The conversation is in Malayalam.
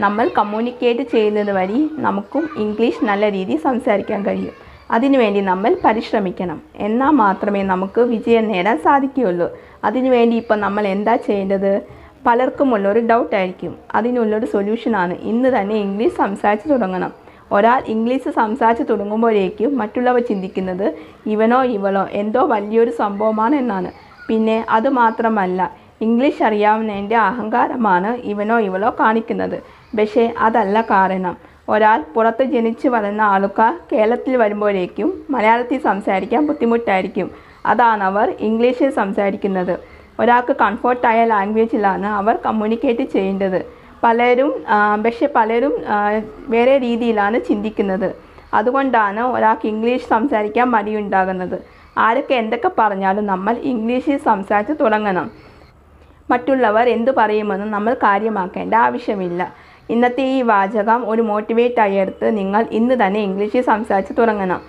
നമ്മൾ കമ്മ്യൂണിക്കേറ്റ് ചെയ്യുന്നത് വഴി നമുക്കും ഇംഗ്ലീഷ് നല്ല രീതിയിൽ സംസാരിക്കാൻ കഴിയും. അതിനുവേണ്ടി നമ്മൾ പരിശ്രമിക്കണം. എന്നാൽ മാത്രമേ നമുക്ക് വിജയം നേടാൻ സാധിക്കുകയുള്ളൂ. അതിനുവേണ്ടി ഇപ്പം നമ്മൾ എന്താ ചെയ്യേണ്ടത്? പലർക്കും ഉള്ളൊരു ഡൗട്ടായിരിക്കും. അതിനുള്ളൊരു സൊല്യൂഷനാണ് ഇന്ന് തന്നെ ഇംഗ്ലീഷ് സംസാരിച്ച് തുടങ്ങണം. ഒരാൾ ഇംഗ്ലീഷ് സംസാരിച്ച് തുടങ്ങുമ്പോഴേക്കും മറ്റുള്ളവർ ചിന്തിക്കുന്നത് ഇവനോ ഇവളോ എന്തോ വലിയൊരു സംഭവമാണ് എന്നാണ്. പിന്നെ അതുമാത്രമല്ല, ഇംഗ്ലീഷ് അറിയാവുന്നതിൻ്റെ അഹങ്കാരമാണ് ഇവനോ ഇവളോ കാണിക്കുന്നത്. പക്ഷേ അതല്ല കാരണം. ഒരാൾ പുറത്ത് ജനിച്ച് വളർന്ന ആൾക്കാർ കേരളത്തിൽ വരുമ്പോഴേക്കും മലയാളത്തിൽ സംസാരിക്കാൻ ബുദ്ധിമുട്ടായിരിക്കും. അതാണ് അവർ ഇംഗ്ലീഷിൽ സംസാരിക്കുന്നത്. ഒരാൾക്ക് കംഫർട്ടായ ലാംഗ്വേജിലാണ് അവർ കമ്മ്യൂണിക്കേറ്റ് ചെയ്യേണ്ടത്. പലരും വേറെ രീതിയിലാണ് ചിന്തിക്കുന്നത്. അതുകൊണ്ടാണ് ഒരാൾക്ക് ഇംഗ്ലീഷ് സംസാരിക്കാൻ മടിയുണ്ടാകുന്നത്. ആരൊക്കെ എന്തൊക്കെ പറഞ്ഞാലും നമ്മൾ ഇംഗ്ലീഷിൽ സംസാരിച്ച് തുടങ്ങണം. മറ്റുള്ളവർ എന്തു പറയുമെന്ന് നമ്മൾ കാര്യമാക്കേണ്ട ആവശ്യമില്ല. ഇന്നത്തെ ഈ വാചകം ഒരു മോട്ടിവേറ്റായി എടുത്ത് നിങ്ങൾ ഇന്ന് തന്നെ ഇംഗ്ലീഷിൽ സംസാരിച്ച് തുടങ്ങണം.